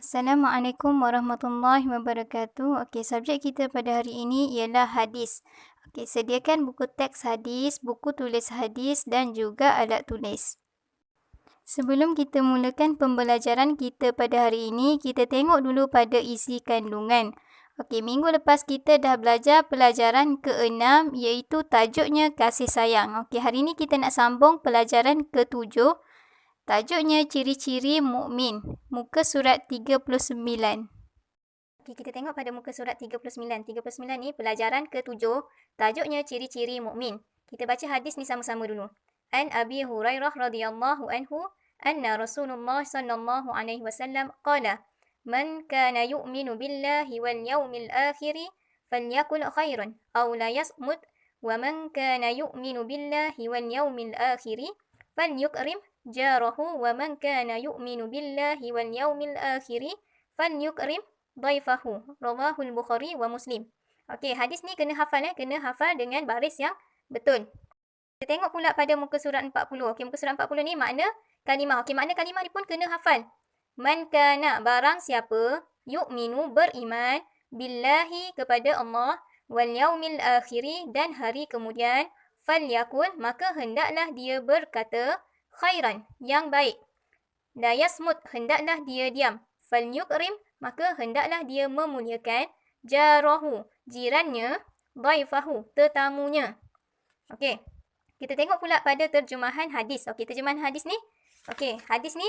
Assalamualaikum warahmatullahi wabarakatuh. Okey, subjek kita pada hari ini ialah hadis. Okey, sediakan buku teks hadis, buku tulis hadis dan juga alat tulis. Sebelum kita mulakan pembelajaran kita pada hari ini, kita tengok dulu pada isi kandungan. Okey, minggu lepas kita dah belajar pelajaran ke-6 iaitu tajuknya kasih sayang. Okey, hari ini kita nak sambung pelajaran ke-7. Tajuknya ciri-ciri mukmin. Muka surat 39. Okey, kita tengok pada muka surat 39. 39 ni pelajaran ke-7. Tajuknya ciri-ciri mukmin. Kita baca hadis ni sama-sama dulu. An Abi Hurairah radhiyallahu anhu anna Rasulullah sallallahu alaihi wasallam qala man kana yu'minu billahi wal yawmil akhir falyakul khairan aw la yasmut wa man kana yu'minu billahi wal yawmil akhir falyukrim jarahu wa man kana yu'minu billahi wal yawmil akhir falyukrim dhaifahu. Rawahul Bukhari wa Muslim. Okey, hadis ni kena hafal kena hafal dengan baris yang betul. Kita tengok pula pada muka surat 40. Okey, muka surat 40 ni makna kalimah. Okey, makna kalimah ni pun kena hafal. Man kana, barang siapa, yu'minu, beriman, billahi, kepada Allah, wal yaumil akhiri, dan hari kemudian, falyakun, maka hendaklah dia berkata, khairan, yang baik. La yasmut, hendaklah dia diam. Falyukrim, maka hendaklah dia memuliakan, jarahu, jirannya, dhaifahu, tetamunya. Okey. Kita tengok pula pada terjemahan hadis. Okey, terjemahan hadis ni. Okey, hadis ni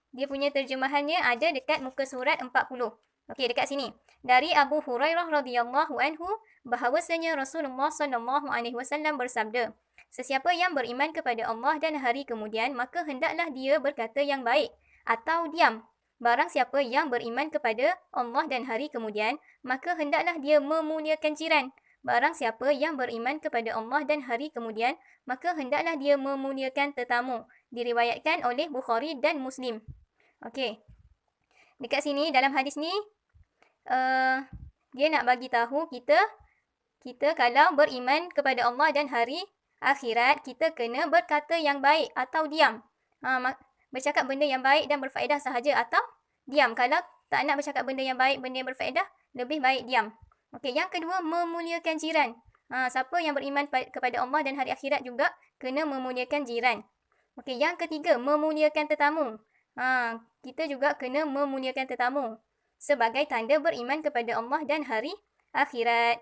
dia punya terjemahannya ada dekat muka surat 40. Okey, dekat sini. Dari Abu Hurairah radhiyallahu anhu bahawasanya Rasulullah sallallahu alaihi wasallam bersabda, sesiapa yang beriman kepada Allah dan hari kemudian, maka hendaklah dia berkata yang baik atau diam. Barang siapa yang beriman kepada Allah dan hari kemudian, maka hendaklah dia memuliakan jiran. Barang siapa yang beriman kepada Allah dan hari kemudian, maka hendaklah dia memuliakan tetamu. Diriwayatkan oleh Bukhari dan Muslim. Okey. Dekat sini, dalam hadis ni, dia nak bagi tahu kita kalau beriman kepada Allah dan hari akhirat, kita kena berkata yang baik atau diam. Bercakap benda yang baik dan berfaedah sahaja atau diam. Kalau tak nak bercakap benda yang baik, benda yang berfaedah, lebih baik diam. Okey, yang kedua, memuliakan jiran. Siapa yang beriman kepada Allah dan hari akhirat juga kena memuliakan jiran. Okey, yang ketiga, memuliakan tetamu. Kita juga kena memuliakan tetamu sebagai tanda beriman kepada Allah dan hari akhirat.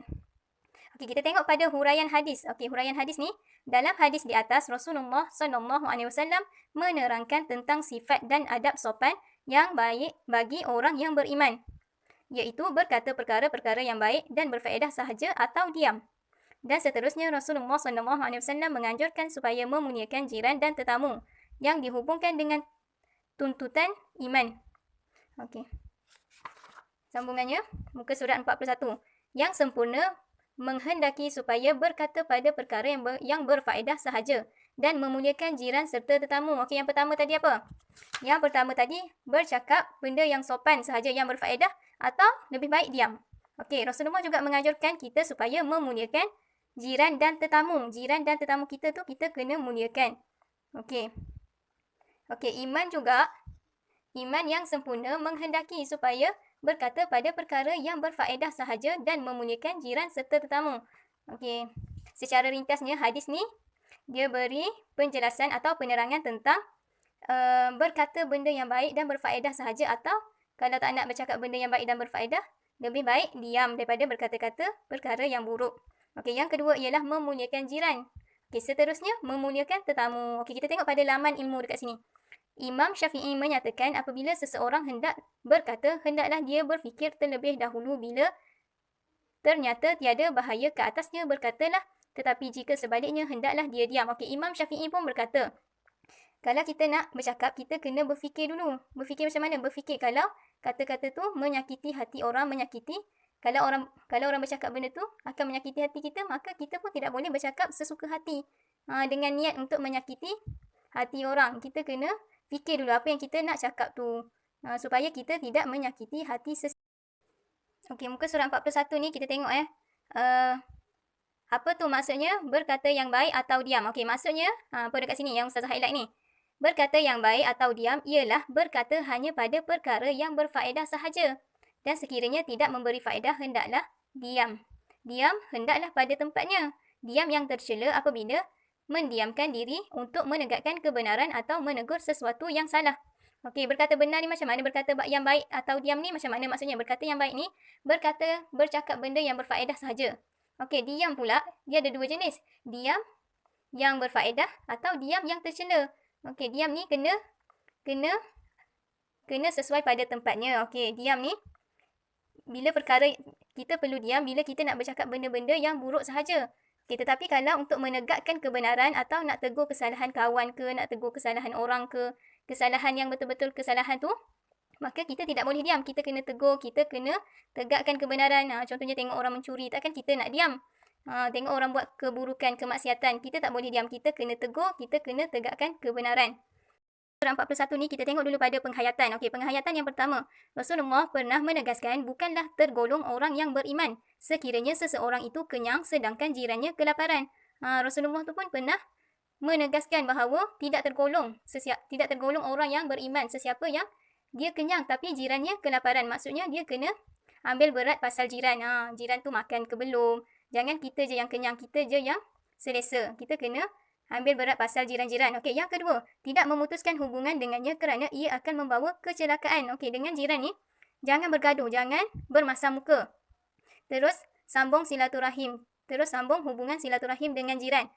Okey, kita tengok pada huraian hadis. Okey, huraian hadis ni, dalam hadis di atas Rasulullah sallallahu alaihi wasallam menerangkan tentang sifat dan adab sopan yang baik bagi orang yang beriman, iaitu berkata perkara-perkara yang baik dan berfaedah sahaja atau diam. Dan seterusnya Rasulullah SAW menganjurkan supaya memuliakan jiran dan tetamu yang dihubungkan dengan tuntutan iman. Okey. Sambungannya, muka surat 41. Yang sempurna menghendaki supaya berkata pada perkara yang berfaedah sahaja dan memuliakan jiran serta tetamu. Okey, yang pertama tadi apa? Yang pertama tadi bercakap benda yang sopan sahaja, yang berfaedah, atau lebih baik diam. Okey, Rasulullah juga menganjurkan kita supaya memuliakan jiran dan tetamu. Jiran dan tetamu kita tu kita kena muliakan. Okey. Okey, iman juga, iman yang sempurna menghendaki supaya berkata pada perkara yang berfaedah sahaja dan memuliakan jiran serta tetamu. Okey. Secara ringkasnya hadis ni dia beri penjelasan atau penerangan tentang berkata benda yang baik dan berfaedah sahaja, atau kalau tak nak bercakap benda yang baik dan berfaedah, lebih baik diam daripada berkata-kata perkara yang buruk. Okey, yang kedua ialah memuliakan jiran. Okey, seterusnya memuliakan tetamu. Okey, kita tengok pada laman ilmu dekat sini. Imam Syafi'i menyatakan apabila seseorang hendak berkata, hendaklah dia berfikir terlebih dahulu, bila ternyata tiada bahaya ke atasnya, berkatalah, tetapi jika sebaliknya, hendaklah dia diam. Okey, Imam Syafi'i pun berkata, kalau kita nak bercakap, kita kena berfikir dulu. Berfikir macam mana? Berfikir kalau kata-kata tu menyakiti hati orang, kalau orang bercakap benda tu akan menyakiti hati kita, maka kita pun tidak boleh bercakap sesuka hati dengan niat untuk menyakiti hati orang. Kita kena fikir dulu apa yang kita nak cakap tu, supaya kita tidak menyakiti hati sesama. Okey, muka surat 41 ni kita tengok apa tu maksudnya berkata yang baik atau diam. Okey, maksudnya apa dekat sini yang Ustazah highlight ni. Berkata yang baik atau diam ialah berkata hanya pada perkara yang berfaedah sahaja. Dan sekiranya tidak memberi faedah, hendaklah diam. Diam hendaklah pada tempatnya. Diam yang tercela apabila mendiamkan diri untuk menegakkan kebenaran atau menegur sesuatu yang salah. Okey, berkata benar ni macam mana? Berkata yang baik atau diam ni macam mana maksudnya? Berkata yang baik ni bercakap benda yang berfaedah sahaja. Okey, diam pula dia ada dua jenis. Diam yang berfaedah atau diam yang tercela. Okey, diam ni kena sesuai pada tempatnya. Okey, diam ni bila perkara kita perlu diam bila kita nak bercakap benda-benda yang buruk sahaja. Okey, tetapi kalau untuk menegakkan kebenaran atau nak tegur kesalahan kawan ke, nak tegur kesalahan orang ke, kesalahan yang betul-betul kesalahan tu, maka kita tidak boleh diam. Kita kena tegur, kita kena tegakkan kebenaran. Contohnya tengok orang mencuri, takkan kita nak diam. Tengok orang buat keburukan, kemaksiatan, kita tak boleh diam. Kita kena tegur, kita kena tegakkan kebenaran. Surah 41 ni kita tengok dulu pada penghayatan. Okey, penghayatan yang pertama. Rasulullah pernah menegaskan bukanlah tergolong orang yang beriman sekiranya seseorang itu kenyang sedangkan jirannya kelaparan. Rasulullah tu pun pernah menegaskan bahawa tidak tergolong orang yang beriman sesiapa yang dia kenyang tapi jirannya kelaparan. Maksudnya dia kena ambil berat pasal jiran. Jiran tu makan ke belum? Jangan kita je yang kenyang, kita je yang selesa. Kita kena ambil berat pasal jiran-jiran. Okey, yang kedua, tidak memutuskan hubungan dengannya kerana ia akan membawa kecelakaan. Okey, dengan jiran ni, jangan bergaduh, jangan bermasam muka. Terus, sambung silaturahim. Terus, sambung hubungan silaturahim dengan jiran.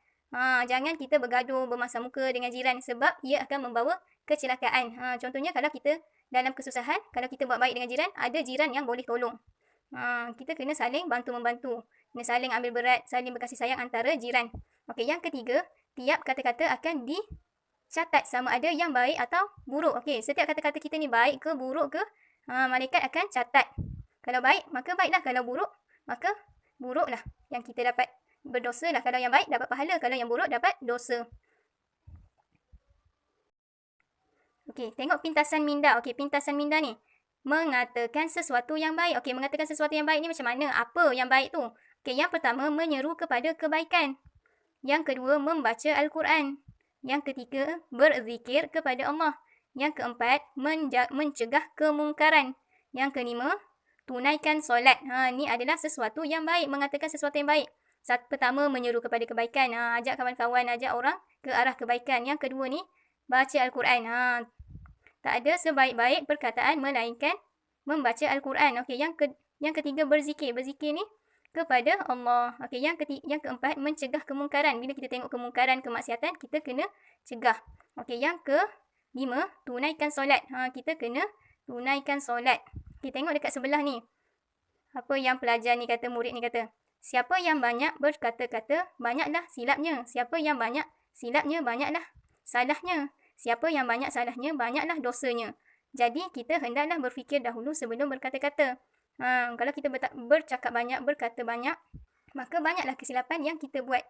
Jangan kita bergaduh, bermasam muka dengan jiran sebab ia akan membawa kecelakaan. Contohnya, kalau kita dalam kesusahan, kalau kita buat baik dengan jiran, ada jiran yang boleh tolong. Kita kena saling bantu-membantu. Kena saling ambil berat, saling berkasih sayang antara jiran. Okey, yang ketiga, tiap kata-kata akan dicatat sama ada yang baik atau buruk. Okey, setiap kata-kata kita ni baik ke buruk ke, malaikat akan catat. Kalau baik, maka baiklah. Kalau buruk, maka buruklah. Yang kita dapat berdosa lah. Kalau yang baik, dapat pahala. Kalau yang buruk, dapat dosa. Okey, tengok pintasan minda. Okey, pintasan minda ni mengatakan sesuatu yang baik. Okey, mengatakan sesuatu yang baik ni macam mana? Apa yang baik tu? Okey, yang pertama, menyeru kepada kebaikan. Yang kedua, membaca Al-Quran. Yang ketiga, berzikir kepada Allah. Yang keempat, mencegah kemungkaran. Yang kelima, tunaikan solat. Ni adalah sesuatu yang baik, mengatakan sesuatu yang baik. Pertama, menyeru kepada kebaikan. Ajak kawan-kawan, ajak orang ke arah kebaikan. Yang kedua ni, baca Al-Quran. Tak ada sebaik-baik perkataan melainkan membaca Al-Quran. Okey, yang ketiga, berzikir. Berzikir ni kepada Allah. Okey, yang keempat, mencegah kemungkaran. Bila kita tengok kemungkaran, kemaksiatan, kita kena cegah. Okey, yang kelima, tunaikan solat. Kita kena tunaikan solat. Okey, tengok dekat sebelah ni. Apa yang pelajar ni kata, murid ni kata? Siapa yang banyak berkata-kata, banyaklah silapnya. Siapa yang banyak silapnya, banyaklah salahnya. Siapa yang banyak salahnya, banyaklah dosanya. Jadi, kita hendaklah berfikir dahulu sebelum berkata-kata. Kalau kita bercakap banyak, berkata banyak, maka banyaklah kesilapan yang kita buat.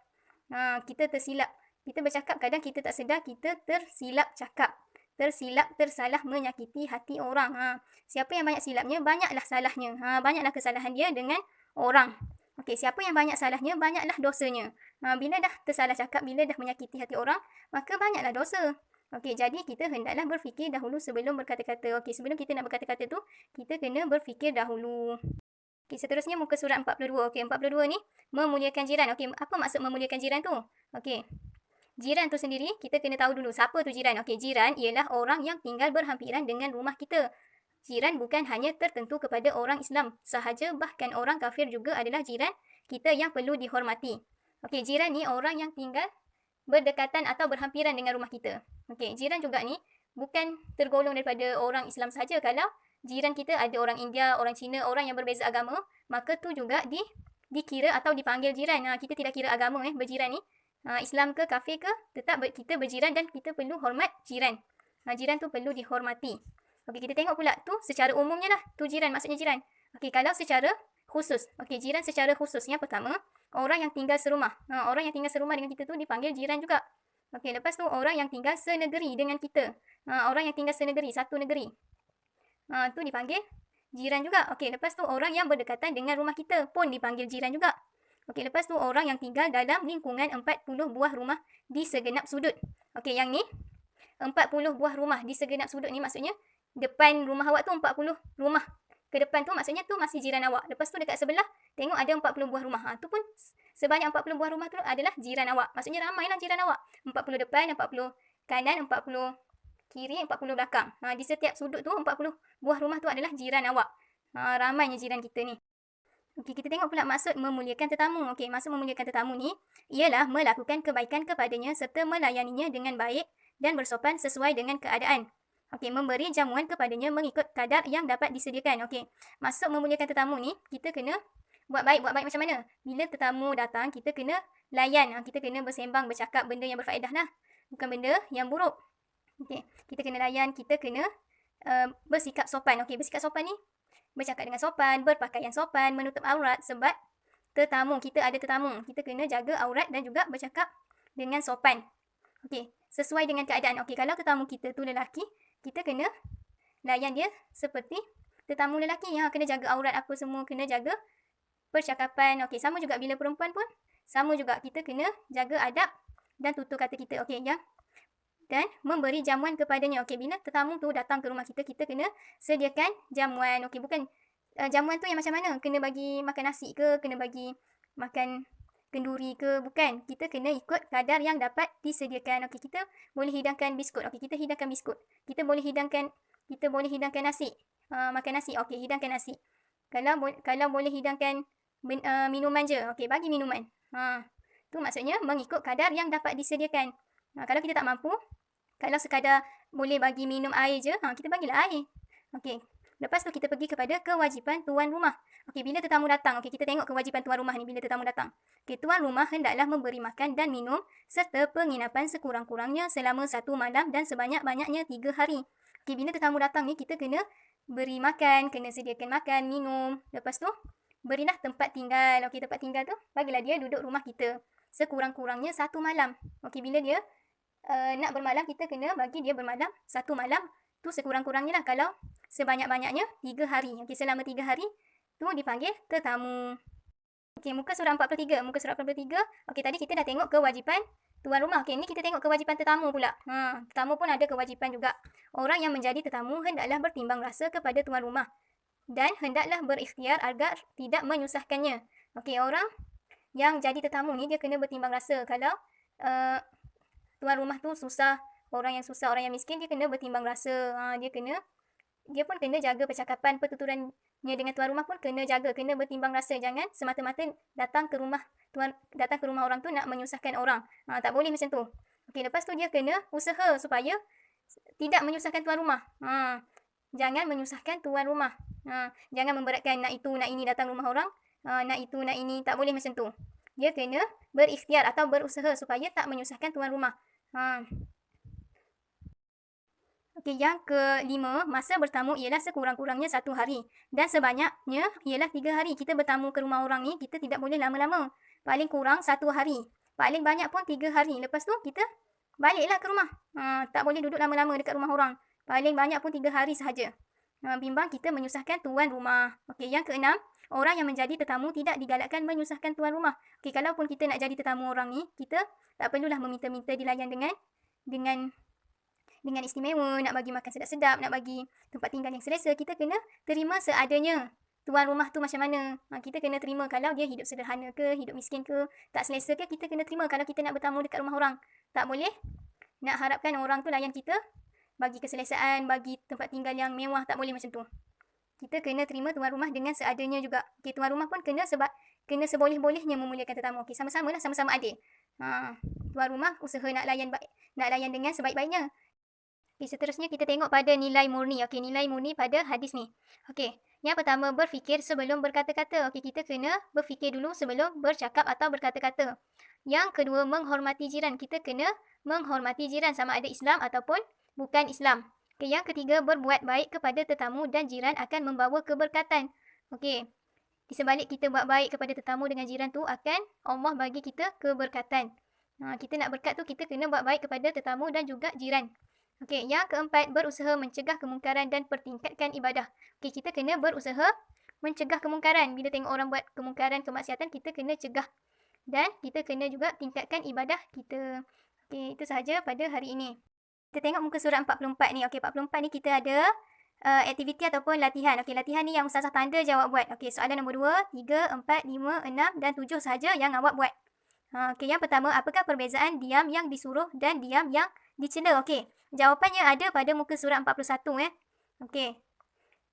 Kita tersilap. Kita bercakap, kadang kita tak sedar, kita tersilap cakap. Tersalah menyakiti hati orang. Siapa yang banyak silapnya, banyaklah salahnya. Banyaklah kesalahan dia dengan orang. Okey, siapa yang banyak salahnya, banyaklah dosanya. Bila dah tersalah cakap, bila dah menyakiti hati orang, maka banyaklah dosa. Okey, jadi kita hendaklah berfikir dahulu sebelum berkata-kata. Okey, sebelum kita nak berkata-kata tu, kita kena berfikir dahulu. Okey, seterusnya muka surat 42. Okey, 42 ni memuliakan jiran. Okey, apa maksud memuliakan jiran tu? Okey, jiran tu sendiri, kita kena tahu dulu siapa tu jiran. Okey, jiran ialah orang yang tinggal berhampiran dengan rumah kita. Jiran bukan hanya tertentu kepada orang Islam sahaja, bahkan orang kafir juga adalah jiran kita yang perlu dihormati. Okey, jiran ni orang yang tinggal berdekatan atau berhampiran dengan rumah kita. Okey, jiran juga ni bukan tergolong daripada orang Islam sahaja. Kalau jiran kita ada orang India, orang Cina, orang yang berbeza agama, maka tu juga dikira atau dipanggil jiran. Kita tidak kira agama berjiran ni. Islam ke, kafir ke, tetap kita berjiran dan kita perlu hormat jiran. Jiran tu perlu dihormati. Okey, kita tengok pula tu secara umumnya lah. Tu jiran, maksudnya jiran. Okey, kalau secara khusus. Okey, jiran secara khusus. Yang pertama, orang yang tinggal serumah. Orang yang tinggal serumah dengan kita tu dipanggil jiran juga. Okey, lepas tu orang yang tinggal senegeri dengan kita. Orang yang tinggal senegeri, satu negeri. Tu dipanggil jiran juga. Okey, lepas tu orang yang berdekatan dengan rumah kita pun dipanggil jiran juga. Okey, lepas tu orang yang tinggal dalam lingkungan 40 buah rumah di segenap sudut. Okey, yang ni 40 buah rumah di segenap sudut ni, maksudnya depan rumah awak tu 40 rumah. Ke depan tu maksudnya tu masih jiran awak. Lepas tu dekat sebelah tengok ada 40 buah rumah. Tu pun sebanyak 40 buah rumah tu adalah jiran awak. Maksudnya ramailah jiran awak. 40 depan, 40 kanan, 40 kiri, 40 belakang. Di setiap sudut tu 40 buah rumah tu adalah jiran awak. Ramainya jiran kita ni. Okey, kita tengok pula maksud memuliakan tetamu. Okey, maksud memuliakan tetamu ni ialah melakukan kebaikan kepadanya serta melayaninya dengan baik dan bersopan sesuai dengan keadaan. Okey, memberi jamuan kepadanya mengikut kadar yang dapat disediakan. Okey, maksud memuliakan tetamu ni, kita kena buat baik. Buat baik macam mana? Bila tetamu datang, kita kena layan. Kita kena bersembang, bercakap benda yang berfaedah lah. Bukan benda yang buruk. Okey, kita kena layan, kita kena bersikap sopan. Okey, bersikap sopan ni bercakap dengan sopan, berpakaian sopan, menutup aurat sebab tetamu, kita ada tetamu. Kita kena jaga aurat dan juga bercakap dengan sopan. Okey, sesuai dengan keadaan. Okey, kalau tetamu kita tu lelaki, kita kena layan dia seperti tetamu lelaki. Kena jaga aurat apa semua, kena jaga percakapan. Okey, sama juga bila perempuan pun, sama juga kita kena jaga adab dan tutur kata kita. Okey, dan memberi jamuan kepadanya. Okey, bila tetamu tu datang ke rumah kita, kita kena sediakan jamuan. Okey, bukan jamuan tu yang macam mana? Kena bagi makan nasi ke? Kena bagi makan kenduri ke? Bukan. Kita kena ikut kadar yang dapat disediakan. Okey, kita boleh hidangkan biskut. Okey, kita hidangkan biskut. Kita boleh hidangkan nasi. Makan nasi. Okey, hidangkan nasi. Kalau boleh hidangkan minuman je. Okey, bagi minuman. Tu maksudnya mengikut kadar yang dapat disediakan. Kalau kita tak mampu, kalau sekadar boleh bagi minum air je, kita bagilah air. Okey. Lepas tu kita pergi kepada kewajipan tuan rumah. Okey, bila tetamu datang, okey, kita tengok kewajipan tuan rumah ni bila tetamu datang. Okey, tuan rumah hendaklah memberi makan dan minum serta penginapan sekurang-kurangnya selama 1 malam dan sebanyak-banyaknya 3 hari. Okey, bila tetamu datang ni, kita kena beri makan, kena sediakan makan, minum. Lepas tu, berilah tempat tinggal. Okey, tempat tinggal tu, bagilah dia duduk rumah kita sekurang-kurangnya 1 malam. Okey, bila dia nak bermalam, kita kena bagi dia bermalam 1 malam tu sekurang-kurangnya lah. Kalau sebanyak-banyaknya 3 hari. Okey, selama 3 hari tu dipanggil tetamu. Okey, muka surat 43. Muka surat 43. Okey, tadi kita dah tengok kewajipan tuan rumah. Okey, ni kita tengok kewajipan tetamu pula. Tetamu pun ada kewajipan juga. Orang yang menjadi tetamu hendaklah bertimbang rasa kepada tuan rumah dan hendaklah berikhtiar agar tidak menyusahkannya. Okey, orang yang jadi tetamu ni dia kena bertimbang rasa. Kalau tuan rumah tu susah, orang yang susah, orang yang miskin, dia kena bertimbang rasa. Dia pun kena jaga percakapan, pertuturannya dengan tuan rumah pun kena jaga, kena bertimbang rasa. Jangan semata-mata datang ke rumah orang tu nak menyusahkan orang. Tak boleh macam tu. Okey, lepas tu dia kena usaha supaya tidak menyusahkan tuan rumah. Jangan menyusahkan tuan rumah. Jangan memberatkan, nak itu, nak ini datang rumah orang, nak itu, nak ini, tak boleh macam tu. Dia kena berikhtiar atau berusaha supaya tak menyusahkan tuan rumah. Okey, yang kelima, masa bertamu ialah sekurang-kurangnya 1 hari dan sebanyaknya ialah 3 hari. Kita bertamu ke rumah orang ni, kita tidak boleh lama-lama. Paling kurang 1 hari. Paling banyak pun 3 hari. Lepas tu kita baliklah ke rumah. Tak boleh duduk lama-lama dekat rumah orang. Paling banyak pun 3 hari sahaja. Bimbang kita menyusahkan tuan rumah. Okey, yang keenam, orang yang menjadi tetamu tidak digalakkan menyusahkan tuan rumah. Okey, kalaupun kita nak jadi tetamu orang ni, kita tak perlulah meminta-minta dilayan dengan istimewa, nak bagi makan sedap-sedap, nak bagi tempat tinggal yang selesa. Kita kena terima seadanya. Tuan rumah tu macam mana? Kita kena terima. Kalau dia hidup sederhana ke, hidup miskin ke, tak selesa ke, kita kena terima kalau kita nak bertamu dekat rumah orang. Tak boleh nak harapkan orang tu layan kita, bagi keselesaan, bagi tempat tinggal yang mewah. Tak boleh macam tu. Kita kena terima tuan rumah dengan seadanya juga. Okey, tuan rumah pun kena seboleh-bolehnya memuliakan tetamu. Okey, sama-sama lah, sama-sama adil. Tuan rumah usaha nak layan dengan sebaik-baiknya. Okey, seterusnya kita tengok pada nilai murni. Okey, nilai murni pada hadis ni. Okey, yang pertama, berfikir sebelum berkata-kata. Okey, kita kena berfikir dulu sebelum bercakap atau berkata-kata. Yang kedua, menghormati jiran. Kita kena menghormati jiran sama ada Islam ataupun bukan Islam. Okey, yang ketiga, berbuat baik kepada tetamu dan jiran akan membawa keberkatan. Okey, di sebalik kita buat baik kepada tetamu dengan jiran tu, akan Allah bagi kita keberkatan. Kita nak berkat tu, kita kena buat baik kepada tetamu dan juga jiran. Okey, yang keempat, berusaha mencegah kemungkaran dan pertingkatkan ibadah. Okey, kita kena berusaha mencegah kemungkaran. Bila tengok orang buat kemungkaran, kemaksiatan, kita kena cegah. Dan kita kena juga tingkatkan ibadah kita. Okey, itu sahaja pada hari ini. Kita tengok muka surat 44 ni. Okey, 44 ni kita ada aktiviti ataupun latihan. Okey, latihan ni yang Ustazah tanda je awak buat. Okey, soalan nombor 2, 3, 4, 5, 6 dan 7 sahaja yang awak buat. Okey, yang pertama, apakah perbezaan diam yang disuruh dan diam yang dicela? Okey, jawapannya ada pada muka surat 41 Okey.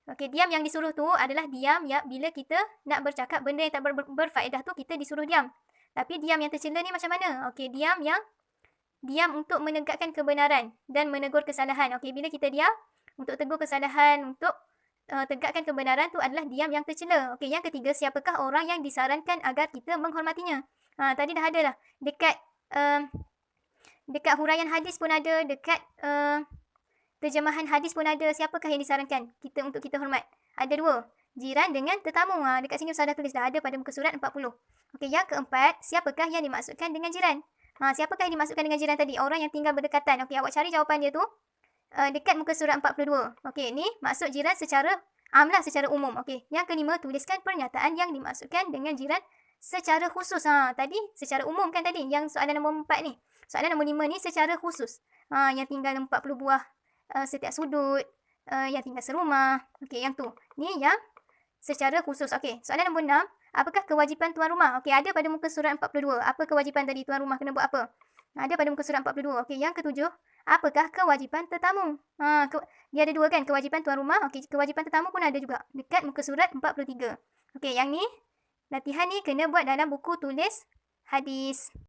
Okey, diam yang disuruh tu adalah diam ya bila kita nak bercakap benda yang tak berfaedah tu kita disuruh diam. Tapi diam yang tercela ni macam mana? Okey, diam untuk menegakkan kebenaran dan menegur kesalahan. Okey, bila kita diam untuk tegur kesalahan, untuk tegakkan kebenaran tu adalah diam yang tercela. Okey, yang ketiga, siapakah orang yang disarankan agar kita menghormatinya? Tadi dah ada lah. Dekat huraian hadis pun ada, dekat terjemahan hadis pun ada. Siapakah yang disarankan untuk kita hormat? Ada 2. Jiran dengan tetamu. Dekat sini Ustazah tulis dah ada pada muka surat 40. Okey, yang keempat, siapakah yang dimaksudkan dengan jiran? Siapakah yang dimaksudkan dengan jiran tadi? Orang yang tinggal berdekatan. Okey, awak cari jawapan dia tu dekat muka surat 42. Okey, ni maksud jiran secara amlah, secara umum. Okey, yang kelima, tuliskan pernyataan yang dimaksudkan dengan jiran secara khusus. Tadi secara umum kan tadi, yang soalan nombor 4 ni. Soalan nombor 5 ni secara khusus. Yang tinggal 40 buah setiap sudut, yang tinggal serumah. Okey, yang tu. Ni yang secara khusus. Okey, soalan nombor 6, apakah kewajipan tuan rumah? Okey, ada pada muka surat 42. Apa kewajipan tadi tuan rumah kena buat apa? Ada pada muka surat 42. Okey, yang ketujuh, apakah kewajipan tetamu? Dia ada 2 kan, kewajipan tuan rumah. Okey, kewajipan tetamu pun ada juga dekat muka surat 43. Okey, yang ni latihan ni kena buat dalam buku tulis hadis.